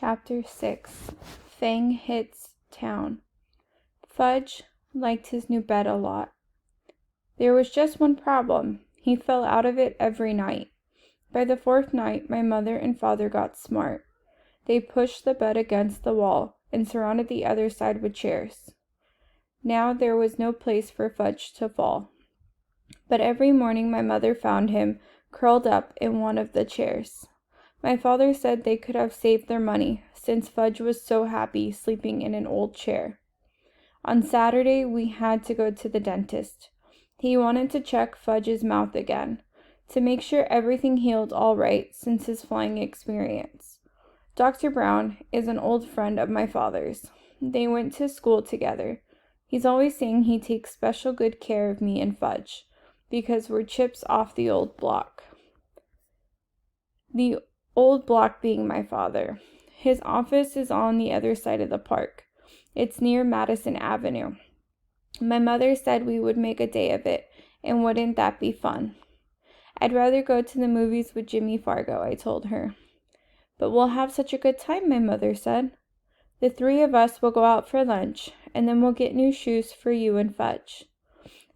Chapter 6 Fang Hits Town. Fudge liked his new bed a lot. There was just one problem. He fell out of it every night. By the fourth night, my mother and father got smart. They pushed the bed against the wall and surrounded the other side with chairs. Now there was no place for Fudge to fall. But every morning my mother found him curled up in one of the chairs. My father said they could have saved their money, since Fudge was so happy sleeping in an old chair. On Saturday, we had to go to the dentist. He wanted to check Fudge's mouth again, to make sure everything healed all right since his flying experience. Dr. Brown is an old friend of my father's. They went to school together. He's always saying he takes special good care of me and Fudge, because we're chips off the old block. The old block being my father. His office is on the other side of the park. It's near Madison Avenue. My mother said we would make a day of it, and wouldn't that be fun? I'd rather go to the movies with Jimmy Fargo, I told her. But we'll have such a good time, my mother said. The three of us will go out for lunch, and then we'll get new shoes for you and Fudge.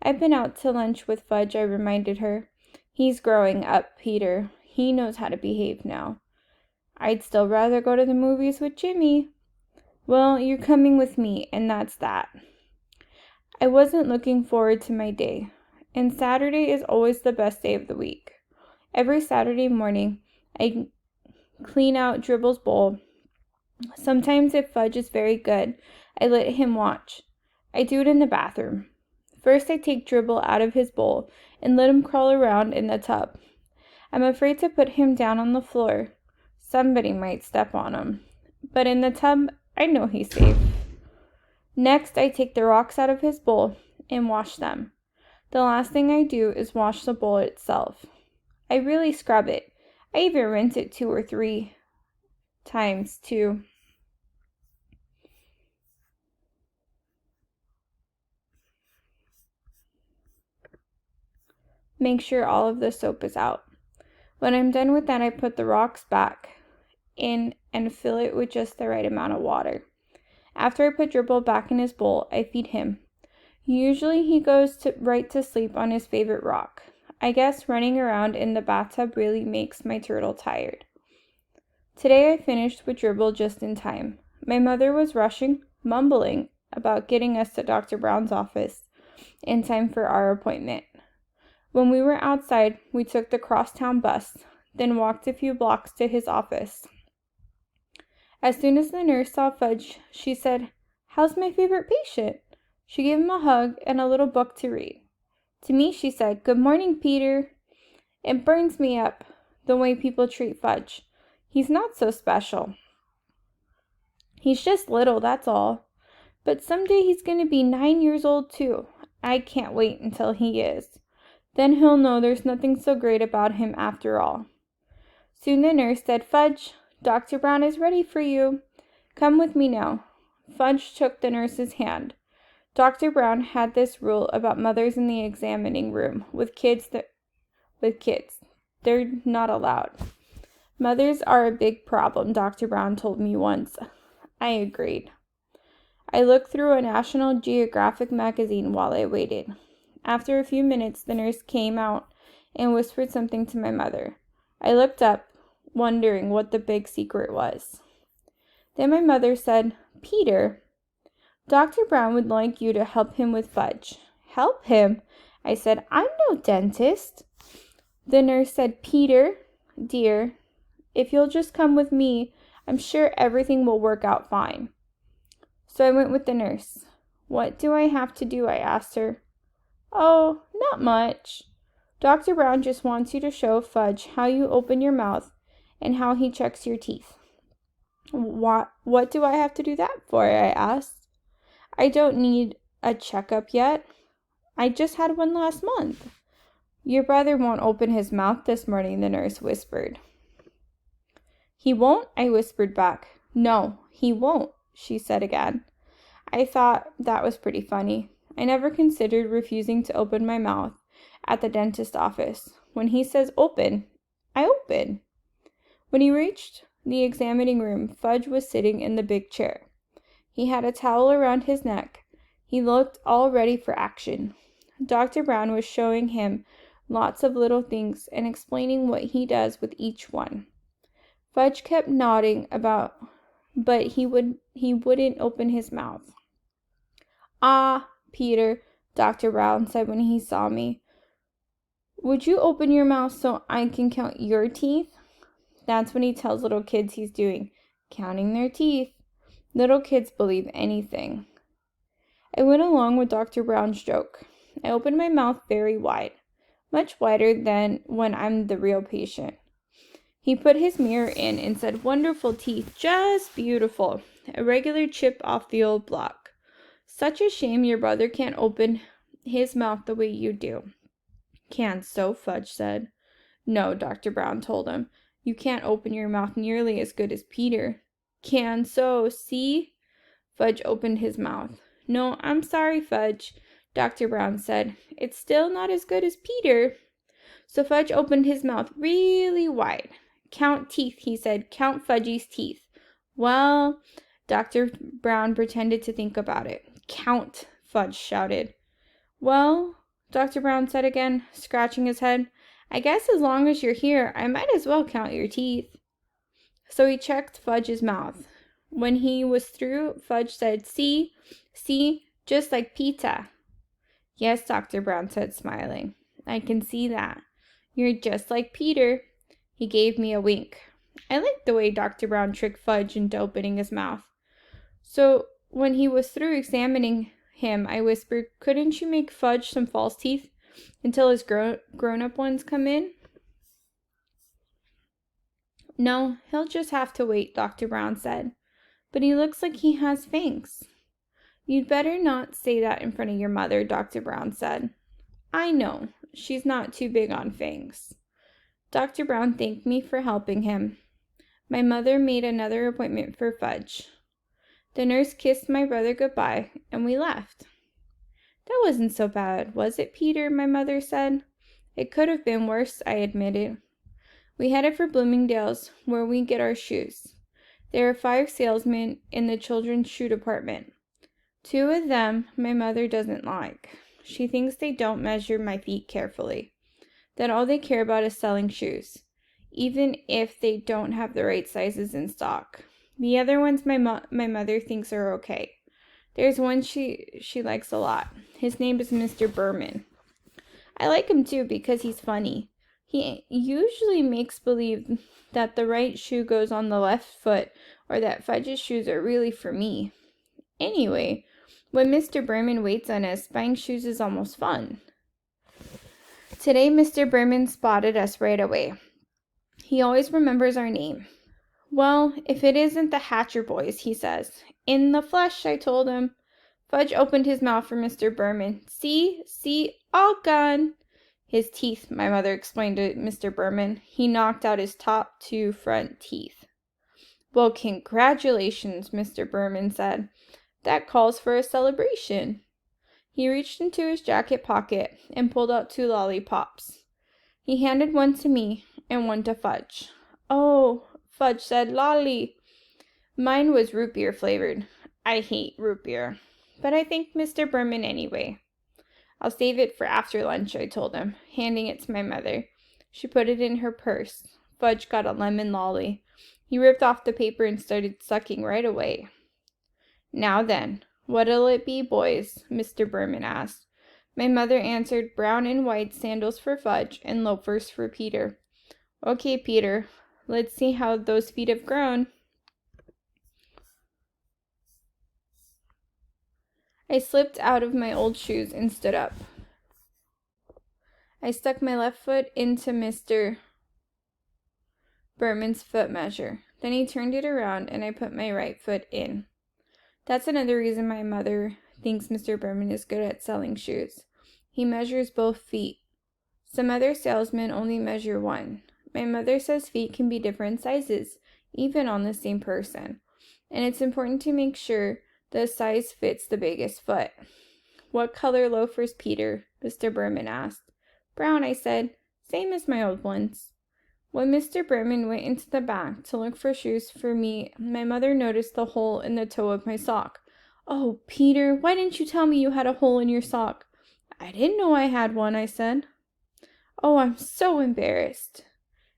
I've been out to lunch with Fudge, I reminded her. He's growing up, Peter. He knows how to behave now. I'd still rather go to the movies with Jimmy. Well, you're coming with me, and that's that. I wasn't looking forward to my day, and Saturday is always the best day of the week. Every Saturday morning, I clean out Dribble's bowl. Sometimes if Fudge is very good, I let him watch. I do it in the bathroom. First, I take Dribble out of his bowl and let him crawl around in the tub. I'm afraid to put him down on the floor. Somebody might step on him. But in the tub, I know he's safe. Next, I take the rocks out of his bowl and wash them. The last thing I do is wash the bowl itself. I really scrub it. I even rinse it 2 or 3 times to make sure all of the soap is out. When I'm done with that, I put the rocks back in and fill it with just the right amount of water. After I put Dribble back in his bowl, I feed him. Usually he goes right to sleep on his favorite rock. I guess running around in the bathtub really makes my turtle tired. Today I finished with Dribble just in time. My mother was rushing, mumbling about getting us to Dr. Brown's office in time for our appointment. When we were outside, we took the crosstown bus, then walked a few blocks to his office. As soon as the nurse saw Fudge, she said, "How's my favorite patient?" She gave him a hug and a little book to read. To me, she said, "Good morning, Peter." It burns me up, the way people treat Fudge. He's not so special. He's just little, that's all. But someday he's going to be 9 years old, too. I can't wait until he is. Then he'll know there's nothing so great about him after all. Soon the nurse said, "Fudge, Dr. Brown is ready for you. Come with me now." Fudge took the nurse's hand. Dr. Brown had this rule about mothers in the examining room with kids. They're not allowed. Mothers are a big problem, Dr. Brown told me once. I agreed. I looked through a National Geographic magazine while I waited. After a few minutes, the nurse came out and whispered something to my mother. I looked up, wondering what the big secret was. Then my mother said, "Peter, Dr. Brown would like you to help him with Fudge." "Help him?" I said. "I'm no dentist." The nurse said, "Peter, dear, if you'll just come with me, I'm sure everything will work out fine." So I went with the nurse. "What do I have to do?" I asked her. "Oh, not much. Dr. Brown just wants you to show Fudge how you open your mouth and how he checks your teeth." What do I have to do that for?" I asked. "I don't need a checkup yet. I just had one last month." "Your brother won't open his mouth this morning," the nurse whispered. "He won't?" I whispered back. "No, he won't," she said again. I thought that was pretty funny. I never considered refusing to open my mouth at the dentist office. When he says open, I open. When he reached the examining room, Fudge was sitting in the big chair. He had a towel around his neck. He looked all ready for action. Dr. Brown was showing him lots of little things and explaining what he does with each one. Fudge kept nodding about, but he wouldn't open his mouth. "Ah, Peter," Dr. Brown said when he saw me. "Would you open your mouth so I can count your teeth?" That's what he tells little kids he's doing, counting their teeth. Little kids believe anything. I went along with Dr. Brown's joke. I opened my mouth very wide, much wider than when I'm the real patient. He put his mirror in and said, "Wonderful teeth, just beautiful. A regular chip off the old block. Such a shame your brother can't open his mouth the way you do." "Can so," Fudge said. "No," Dr. Brown told him. "You can't open your mouth nearly as good as Peter." "Can so, see?" Fudge opened his mouth. "No, I'm sorry, Fudge," Dr. Brown said. "It's still not as good as Peter." So Fudge opened his mouth really wide. "Count teeth," he said. "Count Fudgy's teeth." "Well," Dr. Brown pretended to think about it. "Count," Fudge shouted. "Well," Dr. Brown said again, scratching his head, "I guess as long as you're here, I might as well count your teeth." So he checked Fudge's mouth. When he was through, Fudge said, "See, just like Pita." "Yes," Dr. Brown said, smiling. "I can see that. You're just like Peter." He gave me a wink. I liked the way Dr. Brown tricked Fudge into opening his mouth. So when he was through examining him, I whispered, "Couldn't you make Fudge some false teeth until his grown-up ones come in?" "No, he'll just have to wait," Dr. Brown said. "But he looks like he has fangs." "You'd better not say that in front of your mother," Dr. Brown said. "I know. She's not too big on fangs." Dr. Brown thanked me for helping him. My mother made another appointment for Fudge. The nurse kissed my brother goodbye, and we left. "That wasn't so bad, was it, Peter?" my mother said. "It could have been worse," I admitted. We headed for Bloomingdale's, where we get our shoes. There are 5 salesmen in the children's shoe department. 2 of them my mother doesn't like. She thinks they don't measure my feet carefully, that all they care about is selling shoes, even if they don't have the right sizes in stock. The other ones my mother thinks are okay. There's one she likes a lot. His name is Mr. Berman. I like him too because he's funny. He usually makes believe that the right shoe goes on the left foot, or that Fudge's shoes are really for me. Anyway, when Mr. Berman waits on us, buying shoes is almost fun. Today, Mr. Berman spotted us right away. He always remembers our name. "Well, if it isn't the Hatcher boys," he says. "In the flesh," I told him. Fudge opened his mouth for Mr. Berman. See, all gone." "His teeth," my mother explained to Mr. Berman. "He knocked out his top 2 front teeth." "Well, congratulations," Mr. Berman said. "That calls for a celebration." He reached into his jacket pocket and pulled out 2 lollipops. He handed one to me and one to Fudge. "Oh," Fudge said, "lolly." Mine was root beer flavored. I hate root beer, but I thanked Mr. Berman anyway. "I'll save it for after lunch," I told him, handing it to my mother. She put it in her purse. Fudge got a lemon lolly. He ripped off the paper and started sucking right away. "Now then, what'll it be, boys?" Mr. Berman asked. My mother answered, "Brown and white sandals for Fudge and loafers for Peter." "Okay, Peter, let's see how those feet have grown." I slipped out of my old shoes and stood up. I stuck my left foot into Mr. Berman's foot measure. Then he turned it around and I put my right foot in. That's another reason my mother thinks Mr. Berman is good at selling shoes. He measures both feet. Some other salesmen only measure one. My mother says feet can be different sizes, even on the same person. And it's important to make sure the size fits the biggest foot. "What color loafers, Peter?" Mr. Berman asked. "Brown," I said. "Same as my old ones." When Mr. Berman went into the back to look for shoes for me, my mother noticed the hole in the toe of my sock. "Oh, Peter, why didn't you tell me you had a hole in your sock?" "I didn't know I had one," I said. "Oh, I'm so embarrassed."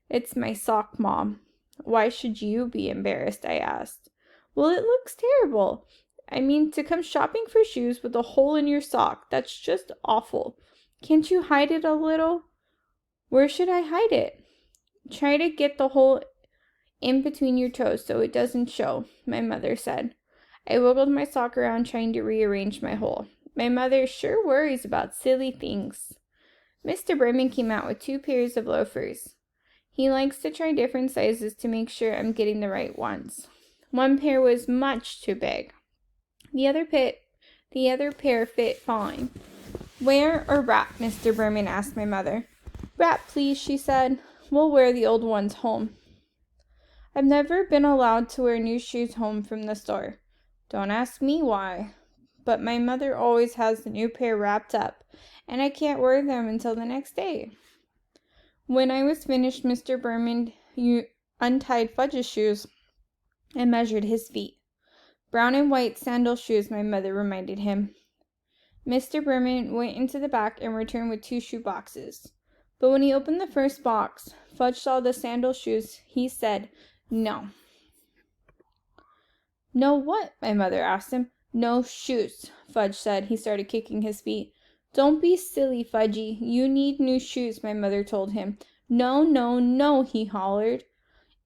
"It's my sock, Mom." "Why should you be embarrassed?" I asked. "Well, it looks terrible. I mean, to come shopping for shoes with a hole in your sock, that's just awful. Can't you hide it a little?" "Where should I hide it?" "Try to get the hole in between your toes so it doesn't show," my mother said. I wiggled my sock around trying to rearrange my hole. My mother sure worries about silly things. Mr. Berman came out with 2 pairs of loafers. He likes to try different sizes to make sure I'm getting the right ones. One pair was much too big. The other pair fit fine. "Wear or wrap?" Mr. Berman asked my mother. "Wrap, please," she said. "We'll wear the old ones home." I've never been allowed to wear new shoes home from the store. Don't ask me why. But my mother always has the new pair wrapped up, and I can't wear them until the next day. When I was finished, Mr. Berman untied Fudge's shoes and measured his feet. "Brown and white sandal shoes," my mother reminded him. Mr. Berman went into the back and returned with 2 shoe boxes. But when he opened the first box, Fudge saw the sandal shoes. He said, "No." "No what?" my mother asked him. "No shoes," Fudge said. He started kicking his feet. "Don't be silly, Fudgy. You need new shoes," my mother told him. "No, no, no," he hollered.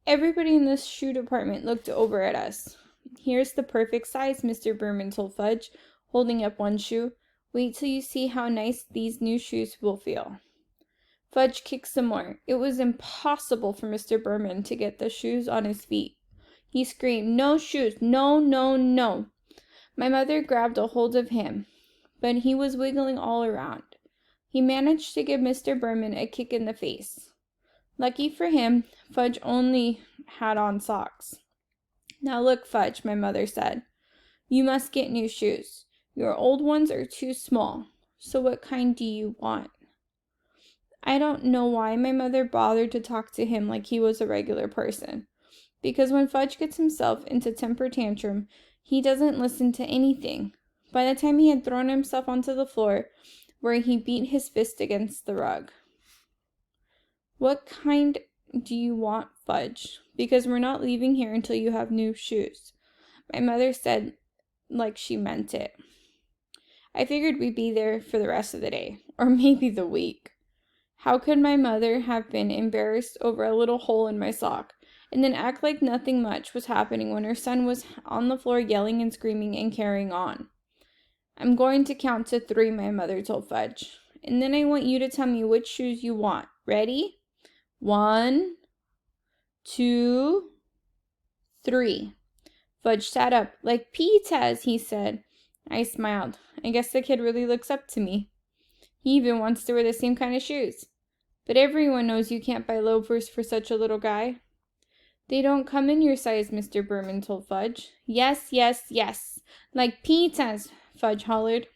Everybody in the shoe department looked over at us. "Here's the perfect size," Mr. Berman told Fudge, holding up one shoe. "Wait till you see how nice these new shoes will feel." Fudge kicked some more. It was impossible for Mr. Berman to get the shoes on his feet. He screamed, "No shoes! No, no, no!" My mother grabbed a hold of him, but he was wiggling all around. He managed to give Mr. Berman a kick in the face. Lucky for him, Fudge only had on socks. "Now look, Fudge," my mother said. "You must get new shoes. Your old ones are too small. So what kind do you want?" I don't know why my mother bothered to talk to him like he was a regular person. Because when Fudge gets himself into temper tantrum, he doesn't listen to anything. By the time he had thrown himself onto the floor, where he beat his fist against the rug. "What kind do you want, Fudge? Because we're not leaving here until you have new shoes," my mother said like she meant it. I figured we'd be there for the rest of the day, or maybe the week. How could my mother have been embarrassed over a little hole in my sock, and then act like nothing much was happening when her son was on the floor yelling and screaming and carrying on? "I'm going to count to 3, my mother told Fudge. "And then I want you to tell me which shoes you want. Ready? 1, 2, 3. Fudge sat up. "Like Petas," he said. I smiled. I guess the kid really looks up to me. He even wants to wear the same kind of shoes. But everyone knows you can't buy loafers for such a little guy. "They don't come in your size," Mr. Berman told Fudge. "Yes, yes, yes. Like Petas," Fudge hollered.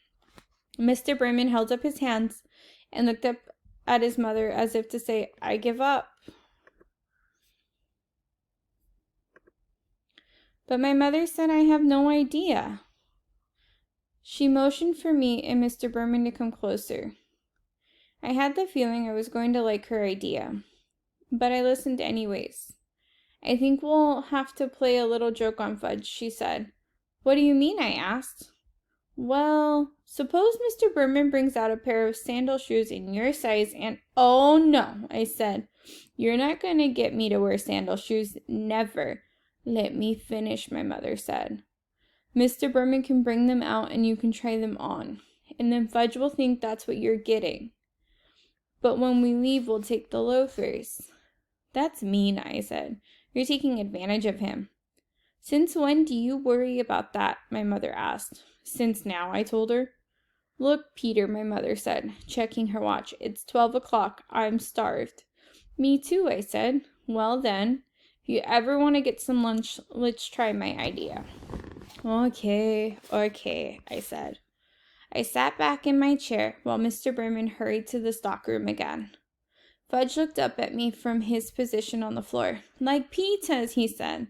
Mr. Berman held up his hands and looked up at his mother as if to say, "I give up." But my mother said I have no idea. She motioned for me and Mr. Berman to come closer. I had the feeling I was going to like her idea, but I listened anyways. "I think we'll have to play a little joke on Fudge," she said. "What do you mean?" I asked. "Well, suppose Mr. Berman brings out a pair of sandal shoes in your size and—" "Oh, no," I said. "You're not going to get me to wear sandal shoes. Never." "Let me finish," my mother said. "Mr. Berman can bring them out and you can try them on, and then Fudge will think that's what you're getting. But when we leave, we'll take the loafers." "That's mean," I said. "You're taking advantage of him." "Since when do you worry about that?" my mother asked. "Since now," I told her. "Look, Peter," my mother said, checking her watch. "It's 12 o'clock. I'm starved." "Me too," I said. "Well then, if you ever want to get some lunch, let's try my idea." Okay, I said. I sat back in my chair while Mr. Berman hurried to the stockroom again. Fudge looked up at me from his position on the floor. Like pizzas, he said.